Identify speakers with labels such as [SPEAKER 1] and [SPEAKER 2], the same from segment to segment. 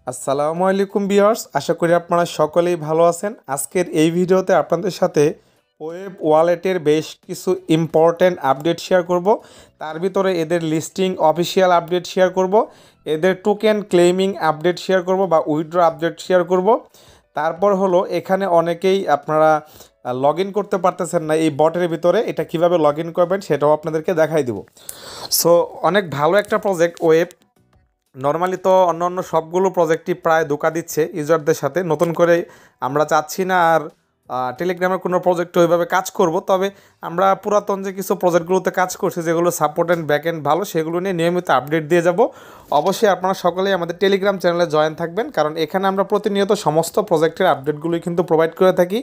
[SPEAKER 1] আসসালামু আলাইকুম ভিউয়ার্স, আশা করি আপনারা সকলেই ভালো আছেন। আজকের এই ভিডিওতে আপনাদের সাথে ওয়েব ওয়ালেটের বেশ কিছু ইম্পর্ট্যান্ট আপডেট শেয়ার করব। তার ভিতরে এদের লিস্টিং অফিসিয়াল আপডেট শেয়ার করব, এদের টোকেন ক্লেমিং আপডেট শেয়ার করব বা উইথড্র আপডেট শেয়ার করব। তারপর হলো এখানে অনেকেই আপনারা লগ ইন করতে পারতেছেন না এই বটের ভিতরে, এটা কিভাবে লগ ইন করবেন সেটাও আপনাদেরকে দেখাই দিব। সো অনেক ভালো একটা প্রজেক্ট ওয়েব। নর্মালি তো অন্য অন্য সবগুলো প্রজেক্টই প্রায় ধোঁকা দিচ্ছে ইউজারদের সাথে। নতুন করে আমরা চাচ্ছি না আর টেলিগ্রামের কোনো প্রজেক্ট ওইভাবে কাজ করব, তবে আমরা পুরাতন যে কিছু প্রজেক্টগুলোতে কাজ করছি যেগুলো সাপোর্ট অ্যান্ড ব্যাক এন্ড ভালো, সেগুলো নিয়ে নিয়মিত আপডেট দিয়ে যাব। অবশ্যই আপনারা সকলেই আমাদের টেলিগ্রাম চ্যানেলে জয়েন থাকবেন, কারণ এখানে আমরা প্রতিনিয়ত সমস্ত প্রজেক্টের আপডেটগুলোই কিন্তু প্রোভাইড করে থাকি।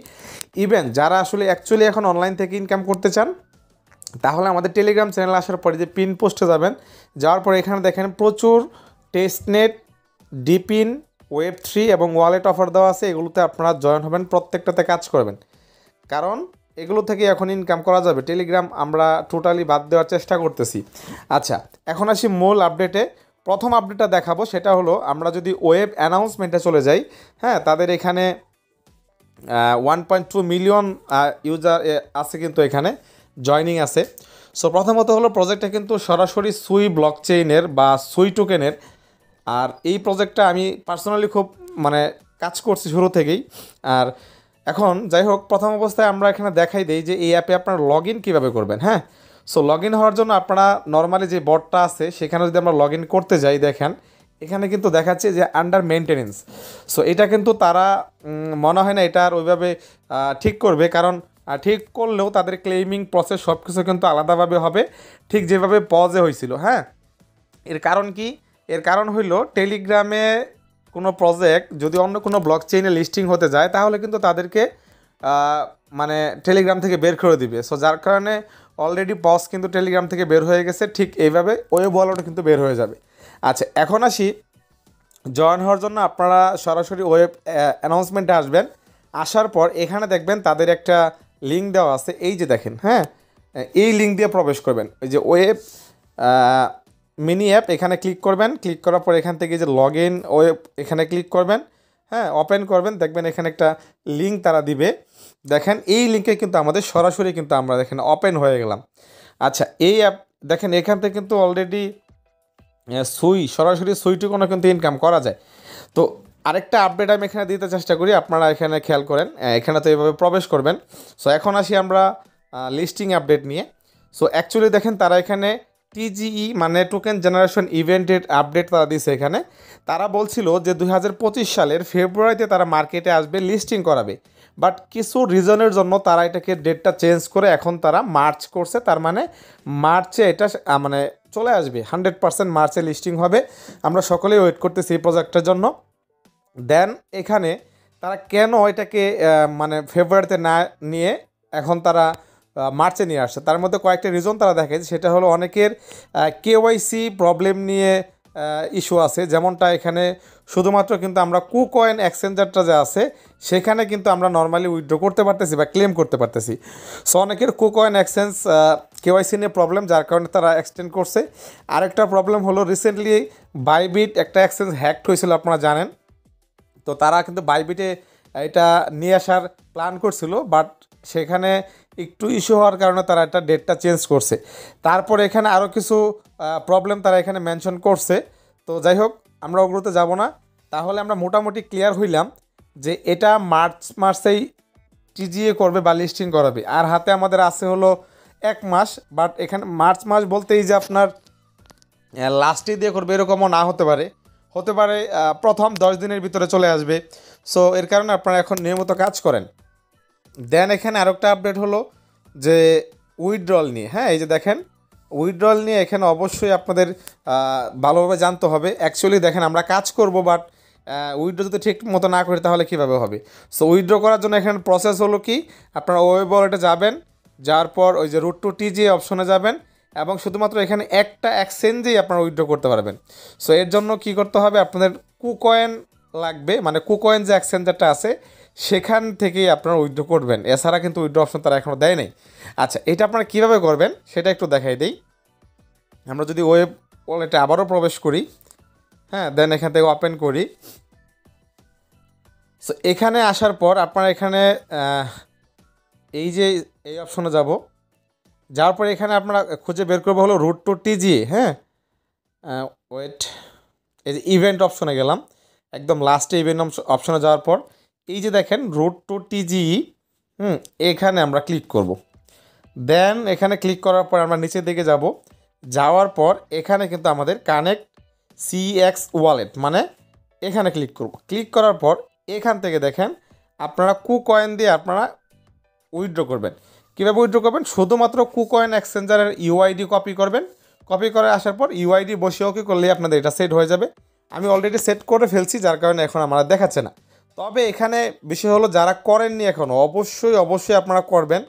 [SPEAKER 1] ইভেন যারা আসলে অ্যাকচুয়ালি এখন অনলাইন থেকে ইনকাম করতে চান, তাহলে আমাদের টেলিগ্রাম চ্যানেলে আসার পরে যে পিন পোস্টে যাবেন, যাওয়ার পরে এখানে দেখেন প্রচুর টেস্টনেট, ডিপিন, ওয়েব3 এবং ওয়ালেট অফার দেওয়া আছে। এগুলোতে আপনারা জয়েন হবেন, প্রত্যেকটাতে কাজ করবেন, কারণ এগুলো থেকে এখন ইনকাম করা যাবে। টেলিগ্রাম আমরা টোটালি বাদ দেওয়ার চেষ্টা করতেছি। আচ্ছা, এখন আসি মূল আপডেটে। প্রথম আপডেটটা দেখাবো, সেটা হলো আমরা যদি ওয়েব অ্যানাউন্সমেন্টে চলে যাই, হ্যাঁ, তাদের এখানে 1.2 মিলিয়ন ইউজার আছে কিন্তু এখানে জয়নিং আছে। সো প্রথমত হলো প্রজেক্টটা কিন্তু সরাসরি সুই ব্লকচেইনের বা সুই টোকেনের। আর এই প্রজেক্টটা আমি পার্সোনালি খুব কাজ করছি শুরু থেকেই। আর এখন যাই হোক, প্রথম অবস্থায় আমরা এখানে দেখাই দিই যে এই অ্যাপে আপনারা লগ ইন কীভাবে করবেন। হ্যাঁ, সো লগ ইন হওয়ার জন্য আপনারা নর্মালি যে বটটা আছে সেখানে যদি আমরা লগ ইন করতে যাই, দেখেন এখানে কিন্তু দেখাচ্ছে যে আন্ডার মেনটেনেন্স। সো এটা কিন্তু তারা মনে হয় না এটা আর ওইভাবে ঠিক করবে, কারণ ঠিক করলেও তাদের ক্লেমিং প্রসেস সব কিছু কিন্তু আলাদাভাবে হবে, ঠিক যেভাবে পজে হয়েছিল। হ্যাঁ, এর কারণ কি? এর কারণ হইল টেলিগ্রামে কোনো প্রজেক্ট যদি অন্য কোনো ব্লক চেইনে লিস্টিং হতে যায়, তাহলে কিন্তু তাদেরকে টেলিগ্রাম থেকে বের করে দিবে। সো যার কারণে অলরেডি পজ কিন্তু টেলিগ্রাম থেকে বের হয়ে গেছে, ঠিক এইভাবে ওয়েব ওয়ালেটও কিন্তু বের হয়ে যাবে। আচ্ছা, এখন আসি জয়েন হওয়ার জন্য আপনারা সরাসরি ওয়েব অ্যানাউন্সমেন্টে আসবেন। আসার পর এখানে দেখবেন তাদের একটা লিঙ্ক দেওয়া আছে, এই যে দেখেন। হ্যাঁ, এই লিঙ্ক দিয়ে প্রবেশ করবেন, ওই যে ওয়েব মিনি অ্যাপ, এখানে ক্লিক করবেন। ক্লিক করার পর এখান থেকে যে লগ ইন ওয়েব এখানে ক্লিক করবেন। হ্যাঁ, ওপেন করবেন, দেখবেন এখানে একটা লিঙ্ক তারা দিবে। দেখেন এই লিঙ্কে কিন্তু আমাদের সরাসরি কিন্তু আমরা দেখেন ওপেন হয়ে গেলাম। আচ্ছা, এই অ্যাপ দেখেন এখান থেকে কিন্তু অলরেডি সরাসরি সুইটুকুনো কিন্তু ইনকাম করা যায়। তো আরেকটা আপডেট আমি এখানে দিতে চেষ্টা করি, আপনারা এখানে খেয়াল করেন। এখানে তো এইভাবে প্রবেশ করবেন। সো এখন আসি আমরা লিস্টিং আপডেট নিয়ে। সো অ্যাকচুয়ালি দেখেন তারা এখানে টিজিই মানে টোকেন জেনারেশন ইভেন্টের আপডেট তারা দিয়েছে এখানে। তারা বলছিল যে 2025 সালের ফেব্রুয়ারিতে তারা মার্কেটে আসবে, লিস্টিং করাবে, বাট কিছু রিজনের জন্য তারা এটাকে ডেটটা চেঞ্জ করে এখন তারা মার্চ করছে। তার মানে মার্চে এটা চলে আসবে, 100% মার্চে লিস্টিং হবে। আমরা সকলেই ওয়েট করতেছি এই প্রজেক্টের জন্য। দেন এখানে তারা কেন এটাকে ফেব্রুয়ারিতে না নিয়ে এখন তারা মার্চে নিয়ে আসছে, তার মধ্যে কয়েকটা রিজন তারা দেখে। সেটা হলো অনেকের কেওয়াইসি প্রবলেম নিয়ে ইস্যু আছে, যেমনটা এখানে শুধুমাত্র কিন্তু আমরা কুকয়েন এক্সচেঞ্জারটা যে আছে সেখানে কিন্তু আমরা নর্মালি উইথড্র করতে পারতেছি বা ক্লেম করতে পারতেছি। সো অনেকের কুকয়েন এক্সচেঞ্জ কেওয়াইসি নিয়ে প্রবলেম, যার কারণে তারা এক্সটেন্ড করছে। আরেকটা প্রবলেম হলো রিসেন্টলি বাইবিট একটা এক্সচেঞ্জ হ্যাকড হয়েছিল, আপনারা জানেন। তো তারা কিন্তু বাইবিটে এটা নিয়ে আসার প্ল্যান করছিল, বাট সেখানে একটু ইস্যু হওয়ার কারণে তারা একটা ডেটটা চেঞ্জ করছে। তারপর এখানে আরও কিছু প্রবলেম তারা এখানে মেনশন করছে। তো যাই হোক, আমরা ওগুলোতে যাব না। তাহলে আমরা মোটামুটি ক্লিয়ার হইলাম যে এটা মার্চেই টিজিএ করবে বা লিস্টিং করাবে। আর হাতে আমাদের আছে হলো 1 মাস, বাট এখানে মার্চ মাস বলতেই যে আপনার লাস্টে দিয়ে করবে এরকমও না হতে পারে, হতে পারে প্রথম 10 দিনের ভিতরে চলে আসবে। সো এর কারণে আপনারা এখন নিয়মিত কাজ করেন। দেন এখানে আরেকটা আপডেট হলো যে উইথড্রল নিয়ে। হ্যাঁ, এই যে দেখেন উইথড্রল নিয়ে এখানে অবশ্যই আপনাদের ভালোভাবে জানতে হবে। অ্যাকচুয়ালি দেখেন আমরা কাজ করব, বাট উইথড্র যদি ঠিক মতো না করি তাহলে কীভাবে হবে। সো উইথড্র করার জন্য এখানে প্রসেস হলো কি, আপনারা ওয়েব ওয়ালেটে যাবেন, যাওয়ার পর ওই যে রুট টু টিজি অপশনে যাবেন এবং শুধুমাত্র এখানে একটা এক্সচেঞ্জেই আপনারা উইথড্র করতে পারবেন। সো এর জন্য কি করতে হবে, আপনাদের কুকয়েন লাগবে, মানে কুকয়েন যে এক্সচেঞ্জারটা আছে সেখান থেকেই আপনারা উইথড্র করবেন। এছাড়া কিন্তু উইথড্র অপশন তারা এখনও দেয় নাই। আচ্ছা, এটা আপনারা কীভাবে করবেন সেটা একটু দেখাই দিই। আমরা যদি ওয়েব ওয়ালেটে আবারও প্রবেশ করি, হ্যাঁ, দেন এখান থেকে ওপেন করি, সো এখানে আসার পর আপনারা এখানে এই যে এই অপশনে যাব, যাওয়ার পরে এখানে আপনারা খুঁজে বের করবো হলো রুট টু টিজি। হ্যাঁ, ওয়েট, এই যে ইভেন্ট অপশনে গেলাম, একদম লাস্টে ইভেন্ট অপশনে যাওয়ার পর এই যে দেখেন রুট টু টিজি, এখানে আমরা ক্লিক করব। দেন এখানে ক্লিক করার পর আমরা নিচের দিকে যাব, যাওয়ার পর এখানে কিন্তু আমাদের কানেক্ট সিএক্স ওয়ালেট মানে এখানে ক্লিক করব। ক্লিক করার পর এখান থেকে দেখেন আপনারা কুকয়েন দিয়ে আপনারা উইথড্র করবেন। কীভাবে উইথড্র করবেন? শুধুমাত্র কুকয়েন এক্সচেঞ্জারের ইউআইডি কপি করবেন। কপি করে আসার পর ইউআইডি বসে ওকে করলে আপনাদের এটা সেট হয়ে যাবে। আমি অলরেডি সেট করে ফেলছি, যার কারণে এখন আমরা দেখাচ্ছে না। তবে এখানে বিষয় হলো যারা করেননি এখনও অবশ্যই আপনারা করবেন,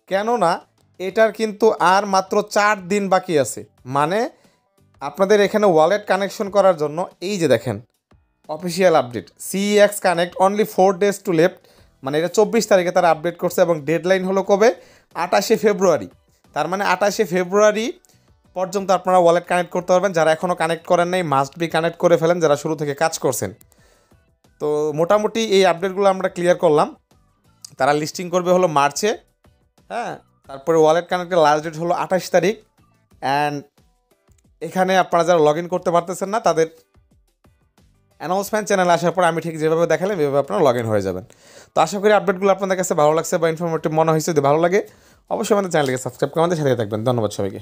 [SPEAKER 1] কেননা এটার কিন্তু আর মাত্র 4 দিন বাকি আছে। মানে আপনাদের এখানে ওয়ালেট কানেকশন করার জন্য এই যে দেখেন official update CX connect only 4 days to left, মানে এটা 24 তারিখে তারা আপডেট করছে এবং ডেডলাইন হলো কবে? 28শে ফেব্রুয়ারি। তার মানে 28শে ফেব্রুয়ারি পর্যন্ত আপনারা ওয়ালেট কানেক্ট করতে পারবেন। যারা এখনও কানেক্ট করেন নাই মাস্ট বি কানেক্ট করে ফেলেন, যারা শুরু থেকে কাজ করছেন। তো মোটামুটি এই আপডেটগুলো আমরা ক্লিয়ার করলাম। তারা লিস্টিং করবে হলো মার্চে, হ্যাঁ, তারপরে ওয়ালেট কানেক্টের লাস্ট ডেট হলো 28 তারিখ। অ্যান্ড এখানে আপনারা যারা লগ ইন করতে পারতেছেন না তাদের অ্যানাউন্সমেন্ট চ্যানেলে আসার পর আমি ঠিক যেভাবে দেখালাম এভাবে আপনারা লগ ইন হয়ে যাবেন। তো আশা করি আপডেটগুলো আপনাদের কাছে ভালো লাগছে বা ইনফরমেটিভ মনে হয়েছে। যদি ভালো লাগে অবশ্যই আমাদের চ্যানেলকে সাবস্ক্রাইব করে আমাদের সাথে থাকবেন। ধন্যবাদ সবাইকে।